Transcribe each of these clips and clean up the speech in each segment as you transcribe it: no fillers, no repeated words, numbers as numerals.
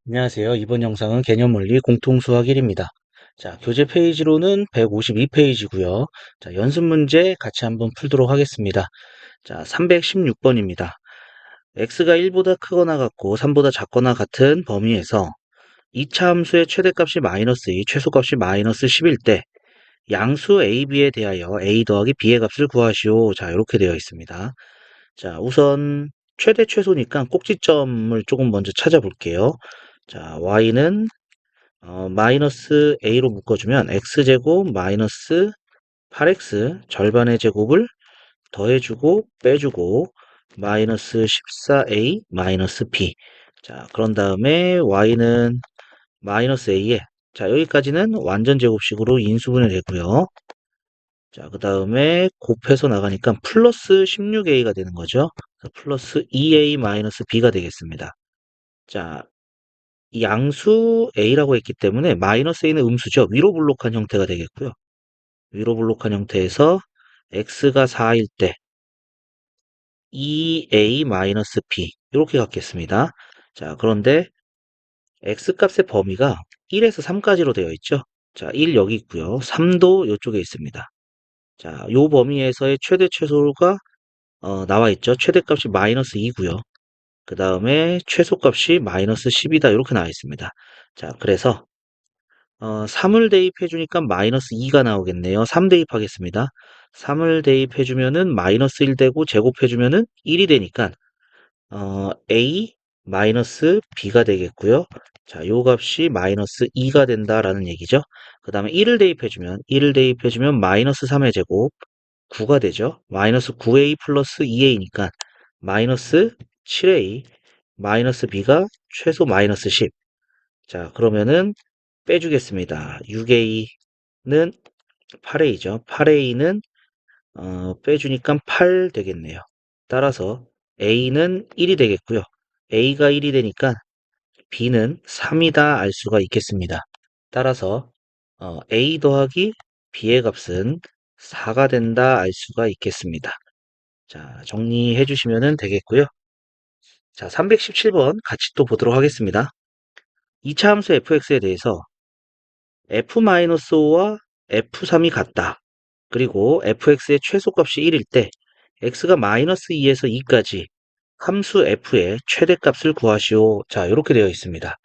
안녕하세요. 이번 영상은 개념원리 공통수학 1입니다. 자, 교재 페이지로는 152페이지고요. 자, 연습 문제 같이 한번 풀도록 하겠습니다. 자, 316번입니다. x가 1보다 크거나 같고 3보다 작거나 같은 범위에서 2차 함수의 최대값이 마이너스 2, 최소값이 마이너스 10일 때 양수 a, b에 대하여 a 더하기 b의 값을 구하시오. 자, 이렇게 되어 있습니다. 자, 우선 최대 최소니까 꼭지점을 조금 먼저 찾아볼게요. 자, y는 마이너스 a로 묶어주면 x제곱 마이너스 8x 절반의 제곱을 더해주고 빼주고 마이너스 14a 마이너스 b. 자, 그런 다음에 y는 마이너스 a에, 자, 여기까지는 완전 제곱식으로 인수분해 되고요. 자, 그 다음에 곱해서 나가니까 플러스 16a가 되는 거죠. 플러스 2a 마이너스 b가 되겠습니다. 자, 이 양수 a라고 했기 때문에 마이너스 a는 음수죠. 위로 블록한 형태가 되겠고요. 위로 블록한 형태에서 x가 4일 때 2a 마이너스 b 이렇게 갖겠습니다. 자, 그런데 x 값의 범위가 1에서 3까지로 되어 있죠. 자, 1 여기 있고요. 3도 이쪽에 있습니다. 자, 요 범위에서의 최대 최소가 나와 있죠. 최대값이 마이너스 2고요. 그 다음에 최소값이 마이너스 10이다. 이렇게 나와 있습니다. 자, 그래서 3을 대입해 주니까 마이너스 2가 나오겠네요. 3 대입하겠습니다. 3을 대입해 주면은 마이너스 1 되고 제곱해 주면은 1이 되니까 a 마이너스 b가 되겠고요. 자, 요 값이 마이너스 2가 된다라는 얘기죠. 그 다음에 1을 대입해 주면 마이너스 3의 제곱 9가 되죠. 마이너스 9a 플러스 2a니까 마이너스 7a 마이너스 b가 최소 마이너스 10. 자, 그러면은 빼주겠습니다. 6a는 8a죠. 8a는 빼주니까 8 되겠네요. 따라서 a는 1이 되겠고요. a가 1이 되니까 b는 3이다 알 수가 있겠습니다. 따라서 a 더하기 b의 값은 4가 된다 알 수가 있겠습니다. 자, 정리해 주시면 되겠고요. 자, 317번 같이 또 보도록 하겠습니다. 2차 함수 fx에 대해서 f-5와 f3이 같다. 그리고 fx의 최소값이 1일 때 x가 마이너스 2에서 2까지 함수 f의 최대값을 구하시오. 자, 이렇게 되어 있습니다.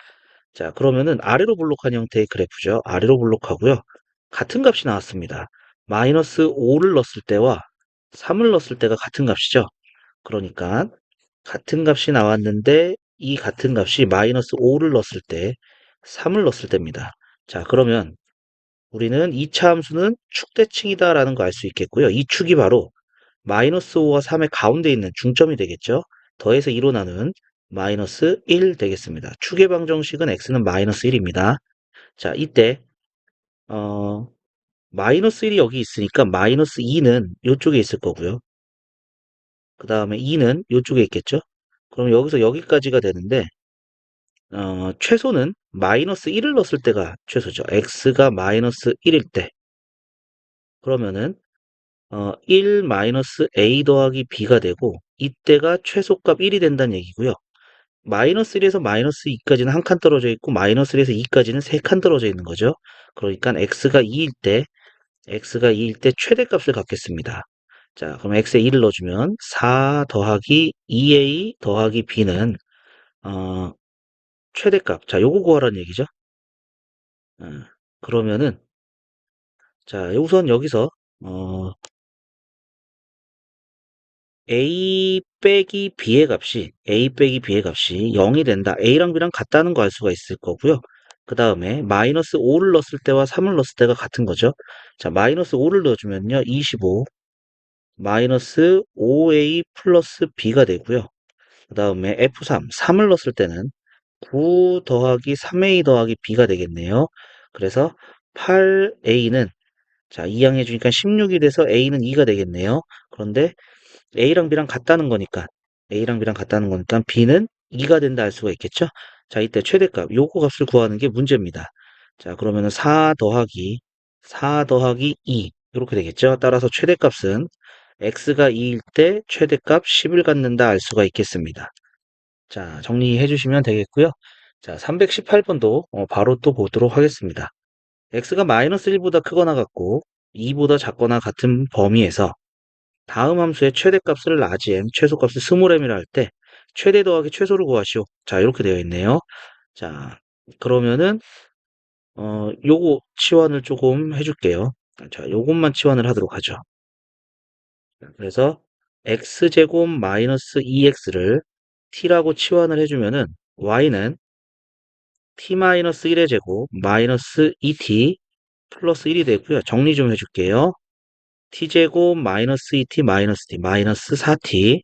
자, 그러면은 아래로 블록한 형태의 그래프죠. 아래로 블록하고요. 같은 값이 나왔습니다. 마이너스 5를 넣었을 때와 3을 넣었을 때가 같은 값이죠. 그러니까 같은 값이 나왔는데 이 같은 값이 마이너스 5를 넣었을 때 3을 넣었을 때입니다. 자, 그러면 우리는 2차 함수는 축대칭이다라는 거 알 수 있겠고요. 이 축이 바로 마이너스 5와 3의 가운데 있는 중점이 되겠죠. 더해서 2로 나눈 마이너스 1 되겠습니다. 축의 방정식은 x는 마이너스 1입니다. 자, 이때 마이너스 1이 여기 있으니까 마이너스 2는 이쪽에 있을 거고요. 그 다음에 2는 이쪽에 있겠죠. 그럼 여기서 여기까지가 되는데 최소는 마이너스 1을 넣었을 때가 최소죠. x가 마이너스 1일 때 그러면은 1 마이너스 a 더하기 b가 되고 이때가 최소값 1이 된다는 얘기고요. 마이너스 1에서 마이너스 2까지는 한 칸 떨어져 있고 마이너스 1에서 2까지는 세 칸 떨어져 있는 거죠. 그러니까 x가 2일 때 최대값을 갖겠습니다. 자, 그럼 x에 2를 넣어주면 4 더하기 2a 더하기 b는 어, 최대값. 자, 요거 구하라는 얘기죠. 어, 그러면은 자, 우선 여기서 어, a 빼기 b의 값이 0이 된다. a랑 b랑 같다는 거 알 수가 있을 거고요. 그 다음에 마이너스 5를 넣었을 때와 3을 넣었을 때가 같은 거죠. 자, 마이너스 5를 넣어주면요. 25 마이너스 5a 플러스 b가 되고요. 그 다음에 f3, 3을 넣었을 때는 9 더하기 3a 더하기 b가 되겠네요. 그래서 8a는 자, 2항 해주니까 16이 돼서 a는 2가 되겠네요. 그런데 A랑 B랑 같다는 거니까 B는 2가 된다 할 수가 있겠죠? 자, 이때 최대값, 요거 값을 구하는 게 문제입니다. 자, 그러면은 4 더하기 2 이렇게 되겠죠? 따라서 최대값은 x가 2일 때 최대값 10을 갖는다 알 수가 있겠습니다. 자, 정리해 주시면 되겠고요. 자, 318번도 바로 또 보도록 하겠습니다. x가 마이너스 1보다 크거나 같고 2보다 작거나 같은 범위에서 다음 함수의 최대값을 라지 m, 최소값을 스몰 m이라 할 때 최대 더하기 최소를 구하시오. 자, 이렇게 되어 있네요. 자, 그러면은 요거 치환을 조금 해줄게요. 자, 요것만 치환을 하도록 하죠. 그래서 x제곱 마이너스 2x를 t라고 치환을 해주면은 y는 t 마이너스 1의 제곱 마이너스 2t 플러스 1이 되고요. 정리 좀 해줄게요. t제곱 마이너스 2t 마이너스 t 마이너스 4t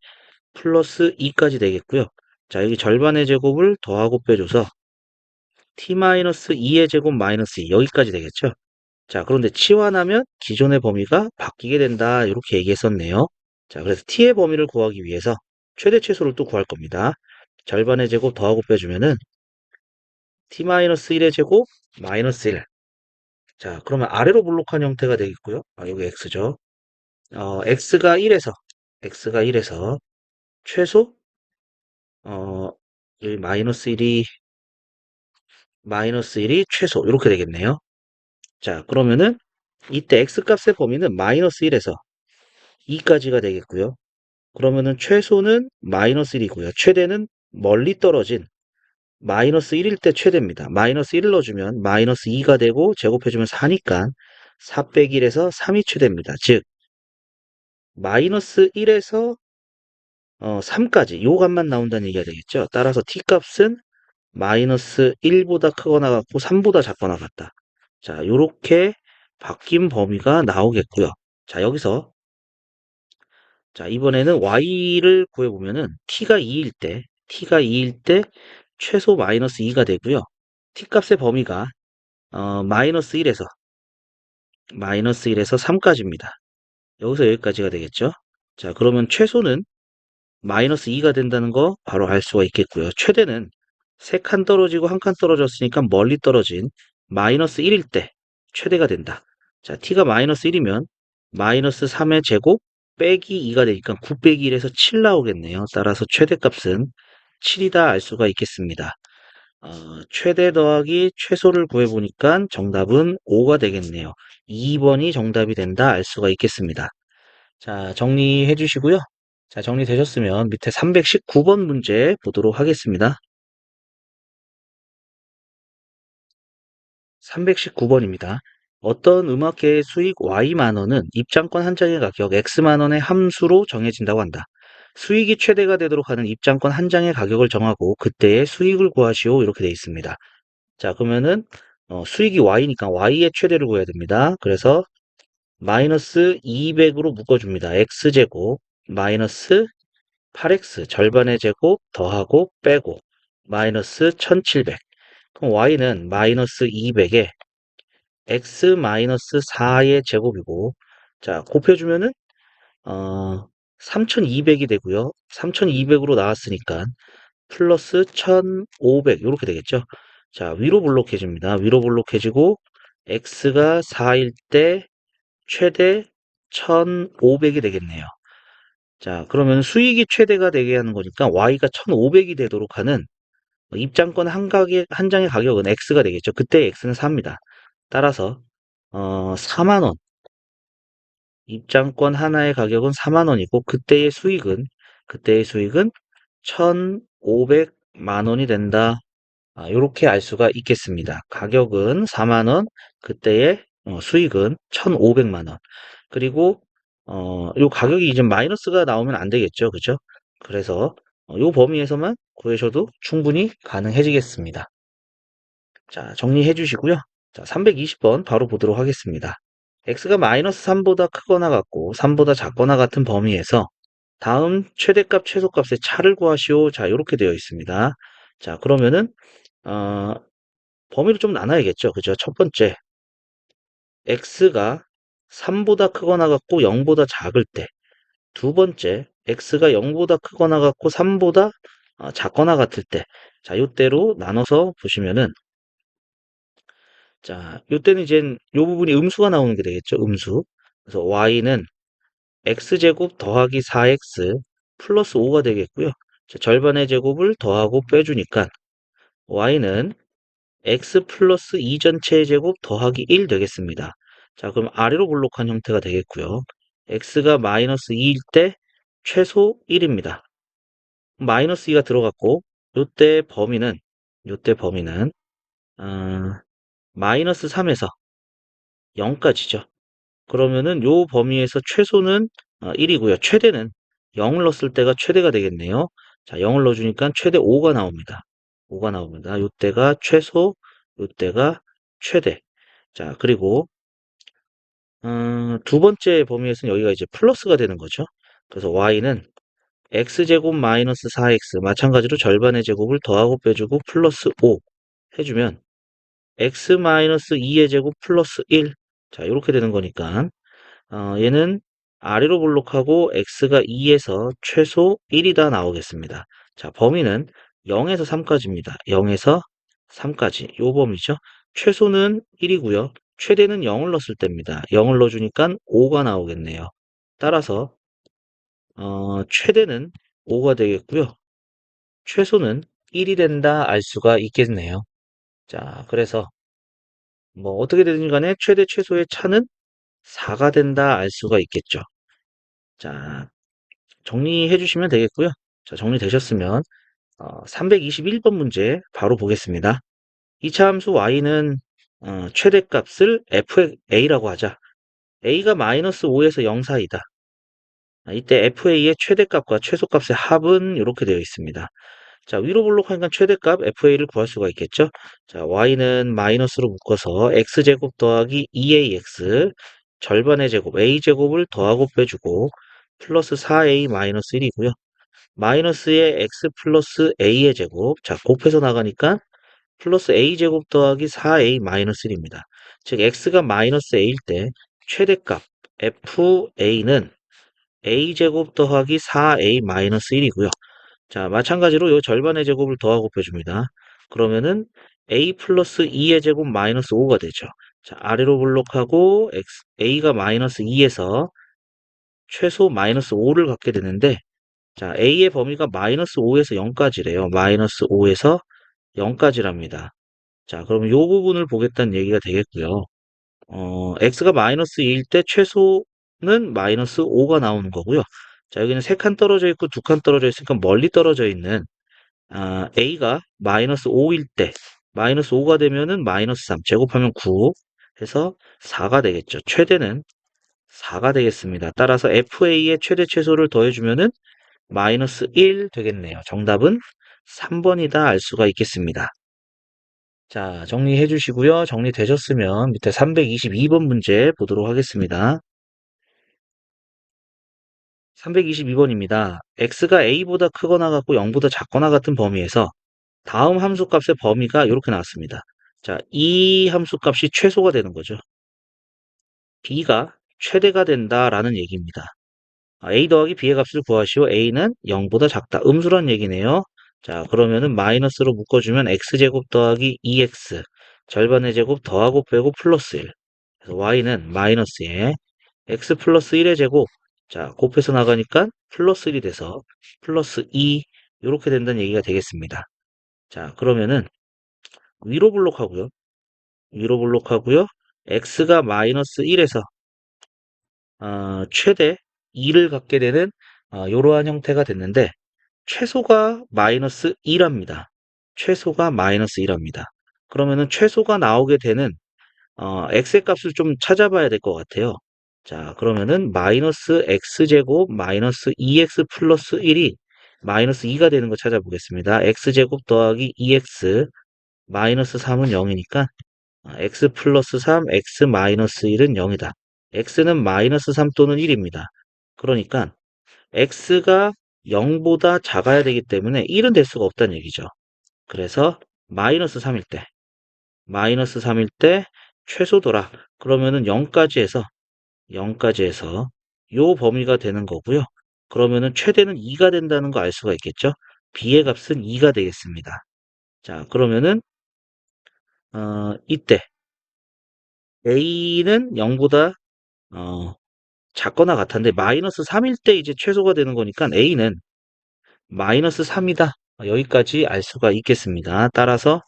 플러스 2까지 되겠고요. 자, 여기 절반의 제곱을 더하고 빼줘서 t 마이너스 2의 제곱 마이너스 2 여기까지 되겠죠. 자, 그런데 치환하면 기존의 범위가 바뀌게 된다. 이렇게 얘기했었네요. 자, 그래서 t의 범위를 구하기 위해서 최대 최소를 또 구할 겁니다. 절반의 제곱 더하고 빼주면은 t-1의 제곱 마이너스 1. 자, 그러면 아래로 블록한 형태가 되겠고요. 아, 여기 x죠. x가 1에서 최소 이 마이너스 1이 최소 이렇게 되겠네요. 자, 그러면은 이때 x 값의 범위는 마이너스 1에서 2까지가 되겠고요. 그러면은 최소는 마이너스 1이고요. 최대는 멀리 떨어진 마이너스 1일 때 최대입니다. 마이너스 1을 넣어주면 마이너스 2가 되고 제곱해주면 4니까 4 빼기 1에서 3이 최대입니다. 즉 마이너스 1에서 3까지 요 값만 나온다는 얘기가 되겠죠. 따라서 t값은 마이너스 1보다 크거나 같고 3보다 작거나 같다. 자, 요렇게 바뀐 범위가 나오겠고요. 자, 여기서 자, 이번에는 y를 구해보면은 t가 2일 때 최소 마이너스 2가 되고요. t값의 범위가 마이너스 1에서 3까지입니다. 여기서 여기까지가 되겠죠. 자, 그러면 최소는 마이너스 2가 된다는 거 바로 알 수가 있겠고요. 최대는 3칸 떨어지고 1칸 떨어졌으니까 멀리 떨어진 마이너스 1일 때 최대가 된다. 자, t가 마이너스 1이면 마이너스 3의 제곱 빼기 2가 되니까 9 빼기 1에서 7 나오겠네요. 따라서 최대값은 7이다 알 수가 있겠습니다. 최대 더하기 최소를 구해보니까 정답은 5가 되겠네요. 2번이 정답이 된다 알 수가 있겠습니다. 자, 정리해 주시고요. 자, 정리되셨으면 밑에 319번 문제 보도록 하겠습니다. 319번입니다. 어떤 음악회의 수익 Y만 원은 입장권 한 장의 가격 X만 원의 함수로 정해진다고 한다. 수익이 최대가 되도록 하는 입장권 한 장의 가격을 정하고 그때의 수익을 구하시오. 이렇게 되어 있습니다. 자, 그러면은 수익이 Y니까 Y의 최대를 구해야 됩니다. 그래서 마이너스 200으로 묶어줍니다. X제곱 마이너스 8x 절반의 제곱 더하고 빼고 마이너스 1700. 그럼 y는 마이너스 200에 x 마이너스 4의 제곱이고 자 곱해주면은 3200이 되고요. 3200으로 나왔으니까 플러스 1500 이렇게 되겠죠. 자 위로 블록해집니다. 위로 블록해지고 x가 4일 때 최대 1500이 되겠네요. 자, 그러면 수익이 최대가 되게 하는 거니까 y가 1500이 되도록 하는 입장권 한 장의 가격은 x가 되겠죠. 그때 x는 4입니다. 따라서 4만 원. 입장권 하나의 가격은 4만 원이고 그때의 수익은 1,500만 원이 된다. 이렇게 알 수가 있겠습니다. 가격은 4만 원, 그때의 수익은 1,500만 원. 그리고 요 가격이 이제 마이너스가 나오면 안 되겠죠. 그죠? 그래서 요 범위에서만 구하셔도 충분히 가능해지겠습니다. 자, 정리해 주시고요. 자, 320번 바로 보도록 하겠습니다. x가 마이너스 3보다 크거나 같고 3보다 작거나 같은 범위에서 다음 최대값, 최소값의 차를 구하시오. 자, 이렇게 되어 있습니다. 자, 그러면은 어, 범위를 좀 나눠야겠죠. 그죠? 첫 번째, x가 3보다 크거나 같고 0보다 작을 때. 두 번째, x가 0보다 크거나 같고 3보다 작거나 같을 때. 자, 요때로 나눠서 보시면은 자, 요때는 이제 요 부분이 음수가 나오는 게 되겠죠. 음수. 그래서 y는 x제곱 더하기 4x 플러스 5가 되겠고요. 자, 절반의 제곱을 더하고 빼주니까 y는 x 플러스 2 전체의 제곱 더하기 1 되겠습니다. 자, 그럼 아래로 볼록한 형태가 되겠고요. x가 마이너스 2일 때 최소 1입니다. 마이너스 2가 들어갔고 요때 범위는 어, 마이너스 3에서 0까지죠. 그러면은 요 범위에서 최소는 1이고요. 최대는 0을 넣었을 때가 최대가 되겠네요. 자, 0을 넣어주니까 최대 5가 나옵니다. 5가 나옵니다. 요때가 최소, 요때가 최대. 자, 그리고 두 번째 범위에서는 여기가 이제 플러스가 되는 거죠. 그래서 y는 x제곱 마이너스 4x 마찬가지로 절반의 제곱을 더하고 빼주고 플러스 5 해주면 x 마이너스 2의 제곱 플러스 1. 자, 이렇게 되는 거니까 얘는 아래로 볼록하고 x가 2에서 최소 1이다 나오겠습니다. 자, 범위는 0에서 3까지입니다. 0에서 3까지 요 범위죠. 최소는 1이고요. 최대는 0을 넣었을 때입니다. 0을 넣어주니까 5가 나오겠네요. 따라서 최대는 5가 되겠고요. 최소는 1이 된다 알 수가 있겠네요. 자, 그래서 뭐 어떻게 되든 간에 최대 최소의 차는 4가 된다 알 수가 있겠죠. 자, 정리해 주시면 되겠고요. 자, 정리되셨으면 321번 문제 바로 보겠습니다. 이차 함수 y는 최대값을 fa라고 하자. a가 마이너스 5에서 0 사이다. 이때 fa의 최대값과 최소값의 합은 이렇게 되어 있습니다. 자, 위로 볼록하니까 최대값 fa를 구할 수가 있겠죠. 자, y는 마이너스로 묶어서 x제곱 더하기 2ax 절반의 제곱 a제곱을 더하고 빼주고 플러스 4a 마이너스 1이고요. 마이너스의 x 플러스 a의 제곱. 자, 곱해서 나가니까 플러스 a제곱 더하기 4a 마이너스 1입니다. 즉 x가 마이너스 a일 때 최대값 fa는 a제곱 더하기 4a 마이너스 1이고요. 자, 마찬가지로 요 절반의 제곱을 더하고 빼줍니다. 그러면은 a 플러스 2의 제곱 마이너스 5가 되죠. 자, 아래로 볼록하고 a가 마이너스 2에서 최소 마이너스 5를 갖게 되는데 자, a의 범위가 마이너스 5에서 0까지래요. 마이너스 5에서 0까지랍니다. 자, 그러면 요 부분을 보겠다는 얘기가 되겠고요. x가 마이너스 2일 때 최소는 마이너스 5가 나오는 거고요. 자, 여기는 3칸 떨어져 있고 2칸 떨어져 있으니까 멀리 떨어져 있는 a가 마이너스 5일 때 마이너스 5가 되면은 마이너스 3 제곱하면 9 해서 4가 되겠죠. 최대는 4가 되겠습니다. 따라서 fa의 최대 최소를 더해주면은 마이너스 1 되겠네요. 정답은 3번이다 알 수가 있겠습니다. 자, 정리해 주시고요. 정리되셨으면 밑에 322번 문제 보도록 하겠습니다. 322번입니다. x가 a보다 크거나 같고 0보다 작거나 같은 범위에서 다음 함수값의 범위가 이렇게 나왔습니다. 자, 이 함수값이 최소가 되는 거죠. b가 최대가 된다라는 얘기입니다. a 더하기 b의 값을 구하시오. a는 0보다 작다. 음수란 얘기네요. 자, 그러면은 마이너스로 묶어주면 x제곱 더하기 2x 절반의 제곱 더하고 빼고 플러스 1. 그래서 y는 마이너스에 x 플러스 1의 제곱. 자, 곱해서 나가니까 플러스 1이 돼서 플러스 2 이렇게 된다는 얘기가 되겠습니다. 자, 그러면은 위로 블록하고요. 위로 블록하고요. x가 마이너스 1에서 최대 2를 갖게 되는 이러한 형태가 됐는데 최소가 마이너스 2랍니다. 최소가 마이너스 2랍니다. 그러면은 최소가 나오게 되는 x의 값을 좀 찾아봐야 될 것 같아요. 자, 그러면은 마이너스 x제곱 마이너스 2x 플러스 1이 마이너스 2가 되는 거 찾아보겠습니다. x제곱 더하기 2x 마이너스 3은 0이니까 x 플러스 3, x 마이너스 1은 0이다. x는 마이너스 3 또는 1입니다. 그러니까 x가 0보다 작아야 되기 때문에 1은 될 수가 없다는 얘기죠. 그래서 마이너스 3일 때 최소더라. 그러면은 0까지 해서 요 범위가 되는 거고요. 그러면은 최대는 2가 된다는 거 알 수가 있겠죠. b의 값은 2가 되겠습니다. 자, 그러면은 이때 a는 0보다 작거나 같은데 마이너스 3일 때 이제 최소가 되는 거니까 A는 마이너스 3이다. 여기까지 알 수가 있겠습니다. 따라서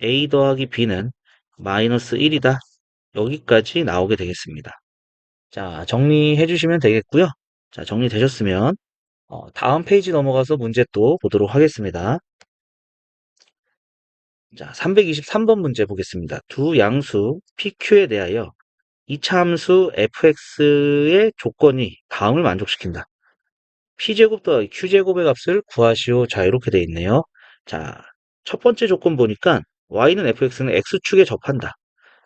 A 더하기 B는 마이너스 1이다. 여기까지 나오게 되겠습니다. 자, 정리해 주시면 되겠고요. 자, 정리되셨으면 다음 페이지 넘어가서 문제 또 보도록 하겠습니다. 자, 323번 문제 보겠습니다. 두 양수 PQ에 대하여 이차 함수 fx의 조건이 다음을 만족시킨다. p제곱 더하기 q제곱의 값을 구하시오. 자, 이렇게 돼 있네요. 자, 첫 번째 조건 보니까 y는 fx는 x축에 접한다.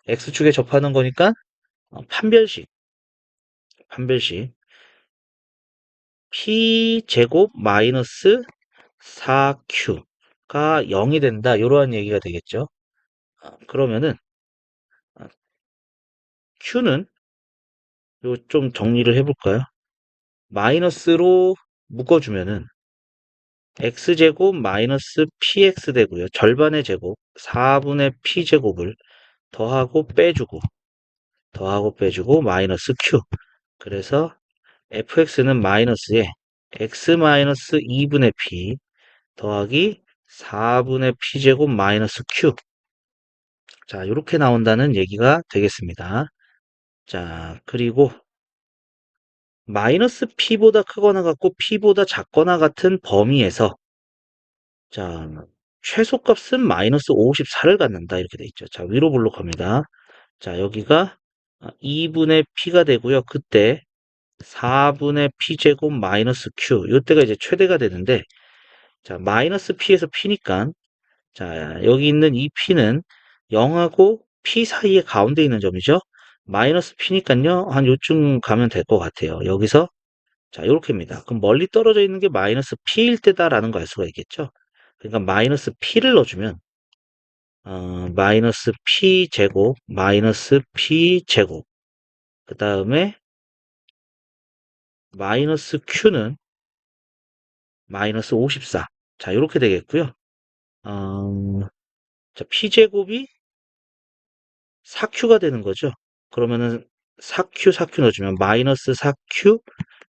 x축에 접하는 거니까 판별식 p제곱 마이너스 4q가 0이 된다. 이러한 얘기가 되겠죠. 그러면은 q는 요 좀 정리를 해볼까요? 마이너스로 묶어주면은 x제곱 마이너스 px 되고요. 절반의 제곱 4분의 p제곱을 더하고 빼주고 마이너스 q. 그래서 fx는 마이너스에 x 마이너스 2분의 p 더하기 4분의 p제곱 마이너스 q. 자, 이렇게 나온다는 얘기가 되겠습니다. 자, 그리고 마이너스 p보다 크거나 같고 p보다 작거나 같은 범위에서 자, 최소값은 마이너스 54를 갖는다. 이렇게 돼 있죠. 자, 위로 볼록합니다. 자, 여기가 2분의 p가 되고요. 그때 4분의 p제곱 마이너스 q. 이때가 이제 최대가 되는데, 자, 마이너스 p에서 p니까, 자, 여기 있는 이 p는 0하고 p 사이에 가운데 있는 점이죠. 마이너스 p니까요. 한 요쯤 가면 될 것 같아요. 여기서, 자, 요렇게입니다. 그럼 멀리 떨어져 있는 게 마이너스 p일 때다라는 거 알 수가 있겠죠. 그러니까 마이너스 p를 넣어주면 마이너스 p제곱 그 다음에 마이너스 q는 마이너스 54. 자, 이렇게 되겠고요. 자, p제곱이 4q가 되는 거죠. 그러면은 4q 넣어주면 마이너스 4q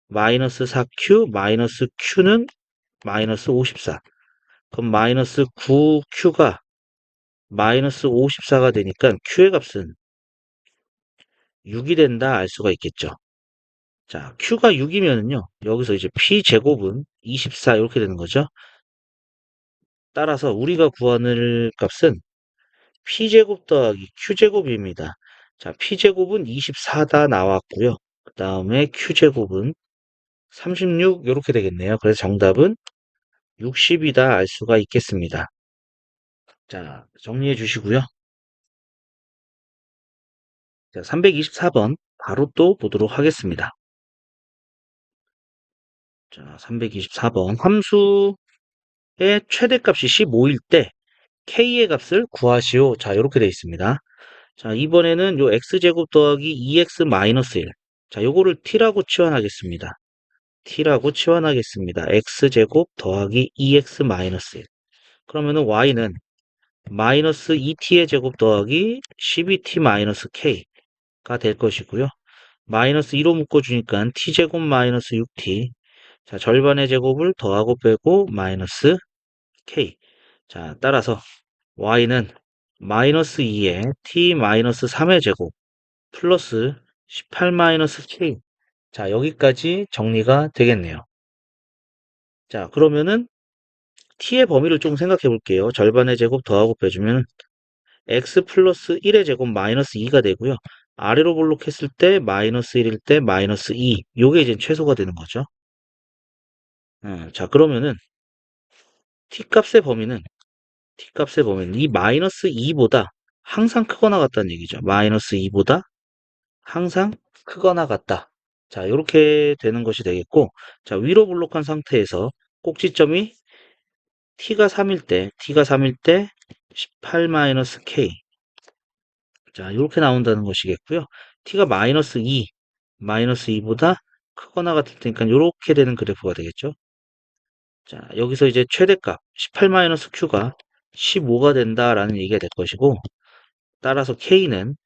마이너스 4q 마이너스 q는 마이너스 54. 그럼 마이너스 9q가 마이너스 54가 되니까 q의 값은 6이 된다 알 수가 있겠죠. 자, q가 6이면은요. 여기서 이제 p제곱은 24 이렇게 되는 거죠. 따라서 우리가 구하는 값은 p제곱 더하기 q제곱입니다. 자, p제곱은 24다 나왔고요. 그 다음에 q제곱은 36 이렇게 되겠네요. 그래서 정답은 60이다 알 수가 있겠습니다. 자, 정리해 주시고요. 자, 324번 바로 또 보도록 하겠습니다. 자, 324번 함수의 최대값이 15일 때 k의 값을 구하시오. 자, 이렇게 되어 있습니다. 자, 이번에는 요 x제곱 더하기 2x 마이너스 1. 자, 요거를 t라고 치환하겠습니다. t라고 치환하겠습니다. x제곱 더하기 2x 마이너스 1. 그러면은 y는 마이너스 2t의 제곱 더하기 12t 마이너스 k가 될 것이고요. 마이너스 2로 묶어주니까 t제곱 마이너스 6t. 자, 절반의 제곱을 더하고 빼고 마이너스 k. 자, 따라서 y는 마이너스 2에 t 마이너스 3의 제곱 플러스 18 마이너스 k. 자, 여기까지 정리가 되겠네요. 자, 그러면은 t의 범위를 좀 생각해 볼게요. 절반의 제곱 더하고 빼주면 x 플러스 1의 제곱 마이너스 2가 되고요. 아래로 볼록했을 때 마이너스 1일 때 마이너스 2. 요게 이제 최소가 되는 거죠. 자, 그러면은 t값의 범위는 이 마이너스 2보다 항상 크거나 같다는 얘기죠. 마이너스 2보다 항상 크거나 같다. 자, 이렇게 되는 것이 되겠고, 자, 위로 볼록한 상태에서 꼭지점이 t가 3일 때 18-k. 자, 이렇게 나온다는 것이겠고요. t가 마이너스 2보다 크거나 같을 테니까 이렇게 되는 그래프가 되겠죠. 자, 여기서 이제 최대값 18-q가 15가 된다라는 얘기가 될 것이고, 따라서 k는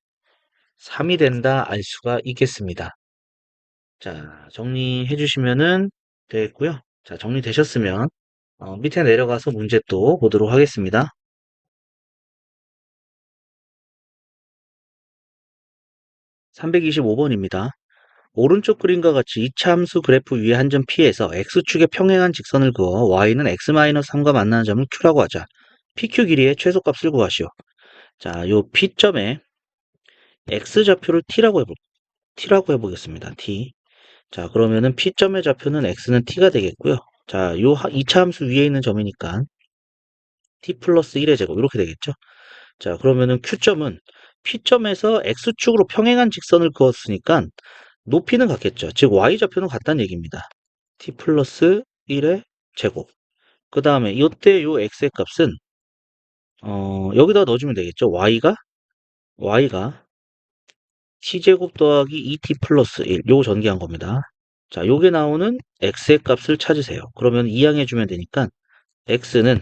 3이 된다 알 수가 있겠습니다. 자, 정리해 주시면은 되겠고요. 자, 정리되셨으면 밑에 내려가서 문제 또 보도록 하겠습니다. 325번입니다. 오른쪽 그림과 같이 이차 함수 그래프 위에 한 점 P에서 X축에 평행한 직선을 그어 Y는 X-3과 만나는 점을 Q라고 하자. PQ 길이의 최소값을 구하시오. 자, 요 P점에 X좌표를 T라고 해보겠습니다. T. 자, 그러면은 P점의 좌표는 X는 T가 되겠고요. 자, 요 2차 함수 위에 있는 점이니까 T 플러스 1의 제곱 이렇게 되겠죠. 자, 그러면은 Q점은 P점에서 X축으로 평행한 직선을 그었으니까 높이는 같겠죠. 즉 Y좌표는 같다는 얘기입니다. T 플러스 1의 제곱. 그 다음에 이때 요 X의 값은 여기다 넣어주면 되겠죠. Y가 T제곱 더하기 2T 플러스 1 요거 전개한 겁니다. 자, 요게 나오는 X의 값을 찾으세요. 그러면 이항해주면 되니까 X는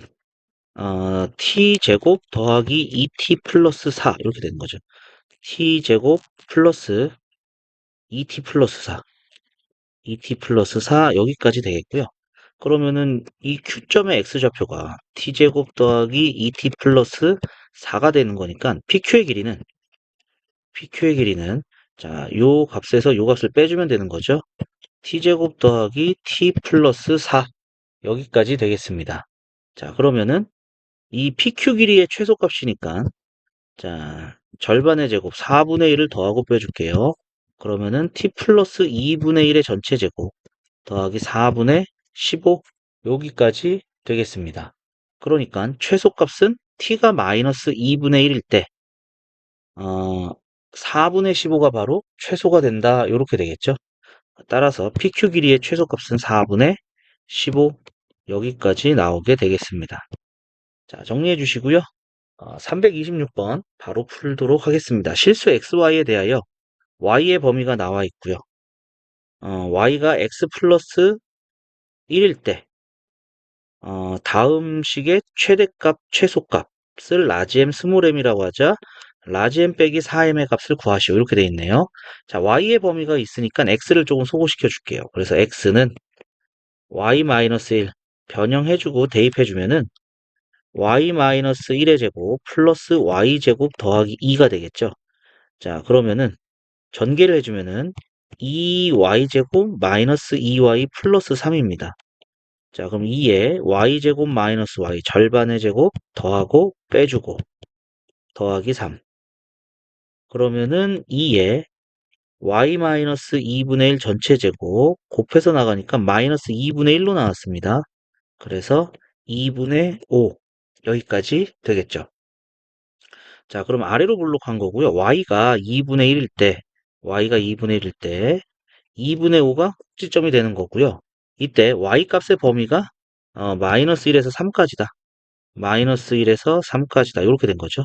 T제곱 더하기 2T 플러스 4 이렇게 되는 거죠. T제곱 플러스 2T 플러스 4 2T 플러스 4 여기까지 되겠고요. 그러면은 이 Q점의 X좌표가 T제곱 더하기 2T 플러스 4가 되는 거니까 PQ의 길이는 자, 요 값에서 요 값을 빼주면 되는 거죠. T제곱 더하기 T 플러스 4 여기까지 되겠습니다. 자, 그러면은 이 PQ 길이의 최소값이니까 자, 절반의 제곱 4분의 1을 더하고 빼줄게요. 그러면은 T 플러스 2분의 1의 전체 제곱 더하기 4분의 15 여기까지 되겠습니다. 그러니까 최소값은 T가 마이너스 2분의 1일 때 4분의 15가 바로 최소가 된다 이렇게 되겠죠. 따라서 PQ 길이의 최소값은 4분의 15 여기까지 나오게 되겠습니다. 자, 정리해 주시고요. 326번 바로 풀도록 하겠습니다. 실수 XY에 대하여 Y의 범위가 나와 있고요. Y가 X 플러스 1일 때 다음 식의 최대값, 최소값을 라지 M, 스몰 m이라고 하자. 라지 M 빼기 4m의 값을 구하시오. 이렇게 돼 있네요. 자, Y의 범위가 있으니까 X를 조금 소거시켜 줄게요. 그래서 X는 Y-1 변형해주고 대입해주면은 Y-1의 제곱 플러스 Y제곱 더하기 2가 되겠죠. 자, 그러면은 전개를 해주면은 2y제곱 마이너스 2y 플러스 3입니다. 자, 그럼 2에 y제곱 마이너스 y 절반의 제곱 더하고 빼주고 더하기 3. 그러면은 2에 y 마이너스 2분의 1 전체 제곱 곱해서 나가니까 마이너스 2분의 1로 나왔습니다. 그래서 2분의 5 여기까지 되겠죠. 자, 그럼 아래로 블록한 거고요. y가 2분의 1일 때 2분의 5가 꼭지점이 되는 거고요. 이때 y 값의 범위가 마이너스 1에서 3까지다. 마이너스 1에서 3까지다. 이렇게 된 거죠.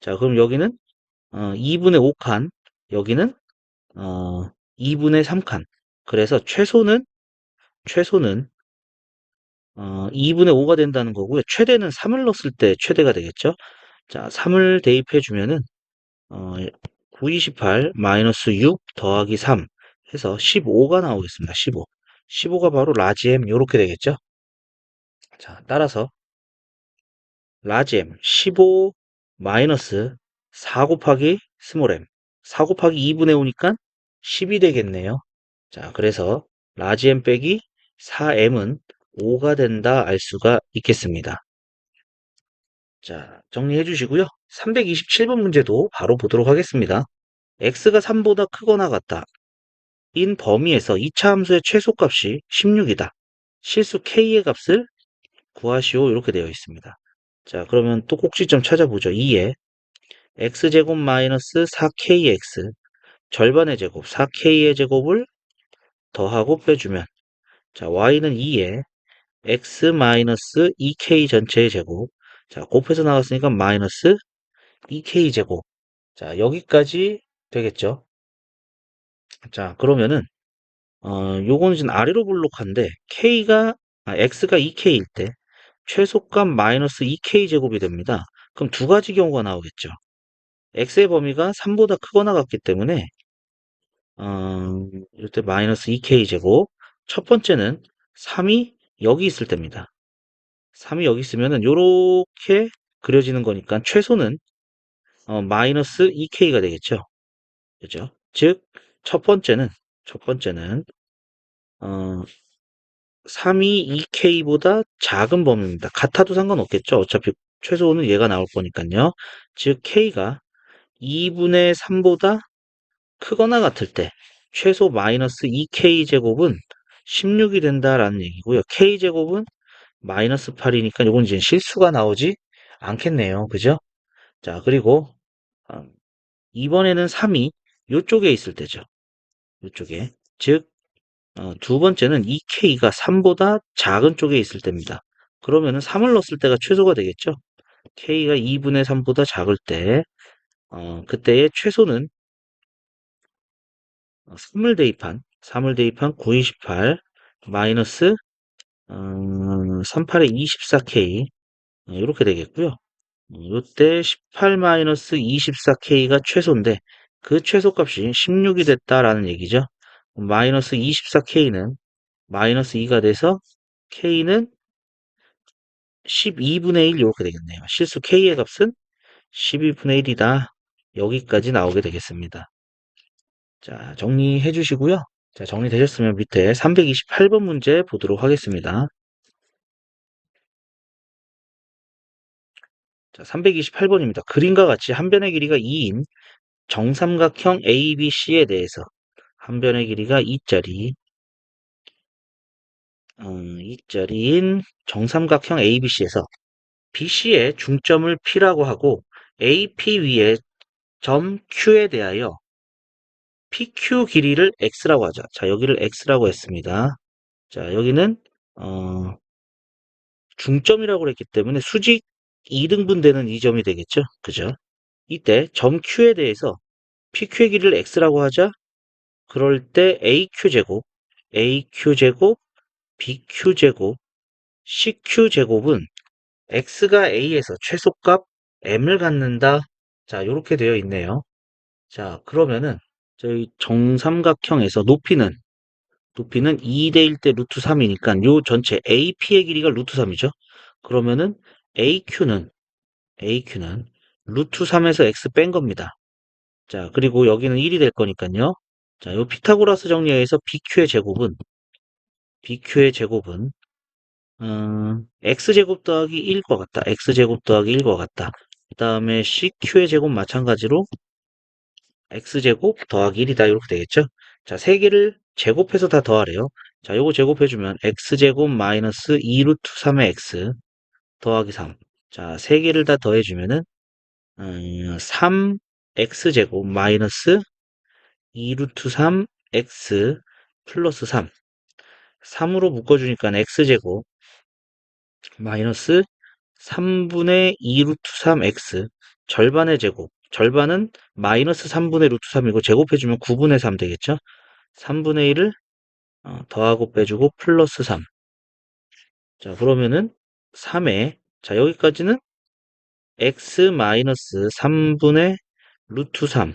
자, 그럼 여기는 2분의 5칸, 여기는 2분의 3칸. 그래서 최소는 2분의 5가 된다는 거고요. 최대는 3을 넣었을 때 최대가 되겠죠. 자, 3을 대입해 주면은 9, 28, 마이너스 6 더하기 3 해서 15가 나오겠습니다. 15. 15가 바로 라지 M 요렇게 되겠죠. 자, 따라서 라지 M 15 마이너스 4 곱하기 스몰 m 4 곱하기 2분의 5니까 10이 되겠네요. 자, 그래서 라지 M 빼기 4m은 5가 된다 알 수가 있겠습니다. 자, 정리해 주시고요. 327번 문제도 바로 보도록 하겠습니다. x가 3보다 크거나 같다. 인 범위에서 2차 함수의 최소값이 16이다. 실수 k의 값을 구하시오. 이렇게 되어 있습니다. 자, 그러면 또 꼭지점 찾아보죠. 2에 x제곱 마이너스 4kx 절반의 제곱 4k의 제곱을 더하고 빼주면 자, y는 2에 x 마이너스 2k 전체의 제곱 자, 곱해서 나왔으니까 마이너스 2k 제곱 자, 여기까지 되겠죠. 자, 그러면은 요거는 지금 아래로 블록한데 x가 2k일 때 최소값 마이너스 2k 제곱이 됩니다. 그럼 두 가지 경우가 나오겠죠. x의 범위가 3보다 크거나 같기 때문에 이때 마이너스 2k제곱. 첫 번째는 3이 여기 있을 때입니다. 3이 여기 있으면은 요렇게 그려지는 거니까 최소는 마이너스 2k가 되겠죠. 그죠? 즉, 첫 번째는 어, 3이 2k보다 작은 범위입니다. 같아도 상관없겠죠. 어차피 최소는 얘가 나올 거니까요. 즉, k가 2분의 3보다 크거나 같을 때 최소 마이너스 2k제곱은 16이 된다라는 얘기고요. k제곱은 마이너스 8이니까 이건 이제 실수가 나오지 않겠네요. 그죠? 자, 그리고 어, 이번에는 3이 이쪽에 있을 때죠. 이쪽에. 즉, 두 번째는 2k가 3보다 작은 쪽에 있을 때입니다. 그러면은 3을 넣었을 때가 최소가 되겠죠? k가 2분의 3보다 작을 때, 그때의 최소는 3을 대입한 9, 28, 마이너스, 38에 24k, 이렇게 되겠고요. 이때 18 마이너스 24k가 최소인데, 그 최소값이 16이 됐다라는 얘기죠. 마이너스 24k는 마이너스 2가 돼서 k는 12분의 1 이렇게 되겠네요. 실수 k의 값은 12분의 1이다. 여기까지 나오게 되겠습니다. 자, 정리해 주시고요. 자, 정리되셨으면 밑에 328번 문제 보도록 하겠습니다. 자, 328번입니다. 그림과 같이 한 변의 길이가 2인 정삼각형 ABC에 대해서 한 변의 길이가 2짜리인 정삼각형 ABC에서 BC의 중점을 P라고 하고 AP 위에 점 Q에 대하여 PQ 길이를 X라고 하자. 자, 여기를 X라고 했습니다. 자, 여기는 중점이라고 그랬기 때문에 수직 2등분 되는 이 점이 되겠죠. 그죠? 이때 점 Q에 대해서 PQ의 길이를 X라고 하자. 그럴 때 AQ제곱, BQ제곱, CQ제곱은 X가 A에서 최소값 M을 갖는다. 자, 이렇게 되어 있네요. 자, 그러면은 저희 정삼각형에서 높이는 2대 1대 루트 3이니까 요 전체 AP의 길이가 루트 3이죠. 그러면은 AQ는 루트 3에서 X 뺀 겁니다. 자, 그리고 여기는 1이 될 거니까요. 자, 요 피타고라스 정리에서 BQ의 제곱은 X제곱 더하기 1과 같다. X제곱 더하기 1과 같다. 그 다음에 CQ의 제곱 마찬가지로 X제곱 더하기 1이다. 이렇게 되겠죠? 자, 세 개를 제곱해서 다 더하래요. 자, 요거 제곱해주면 X제곱 마이너스 2 루트 3의 X 더하기 3. 자, 세 개를 다 더해주면은 3X제곱 마이너스 2 루트 3X 플러스 3. 3으로 묶어주니까 X제곱 마이너스 3분의 2 루트 3x 절반의 제곱. 절반은 마이너스 3분의 루트 3이고 제곱해주면 9분의 3 되겠죠? 3분의 1을 더하고 빼주고 플러스 3. 자, 그러면은 3에, 자, 여기까지는 x 마이너스 3분의 루트 3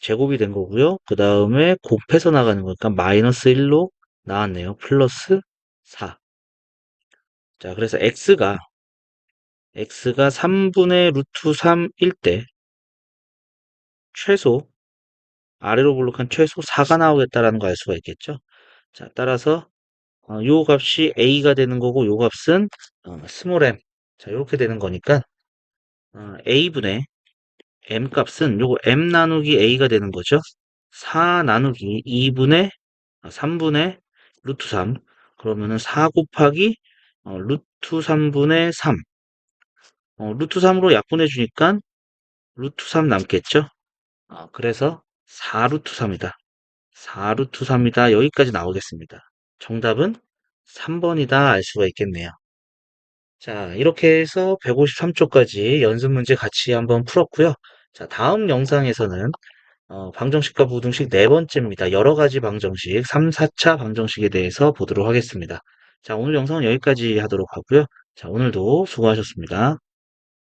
제곱이 된 거고요. 그 다음에 곱해서 나가는 거니까 마이너스 1로 나왔네요. 플러스 4. 자, 그래서 x가 3분의 루트 3일 때 최소 아래로 볼록한 최소 4가 나오겠다라는 거 알 수가 있겠죠. 자, 따라서 요 값이 a가 되는 거고 요 값은 스몰 m. 자, 이렇게 되는 거니까 a분의 m 값은 요거 m 나누기 a가 되는 거죠. 4 나누기 3분의 루트 3. 그러면은 4 곱하기 루트 3분의 3. 루트 3으로 약분해 주니까 루트 3 남겠죠. 그래서 4루트 3이다. 4루트 3이다. 여기까지 나오겠습니다. 정답은 3번이다. 알 수가 있겠네요. 자, 이렇게 해서 153초까지 연습 문제 같이 한번 풀었고요. 자, 다음 영상에서는 방정식과 부등식 네 번째입니다. 여러 가지 방정식, 3, 4차 방정식에 대해서 보도록 하겠습니다. 자, 오늘 영상은 여기까지 하도록 하고요. 자, 오늘도 수고하셨습니다.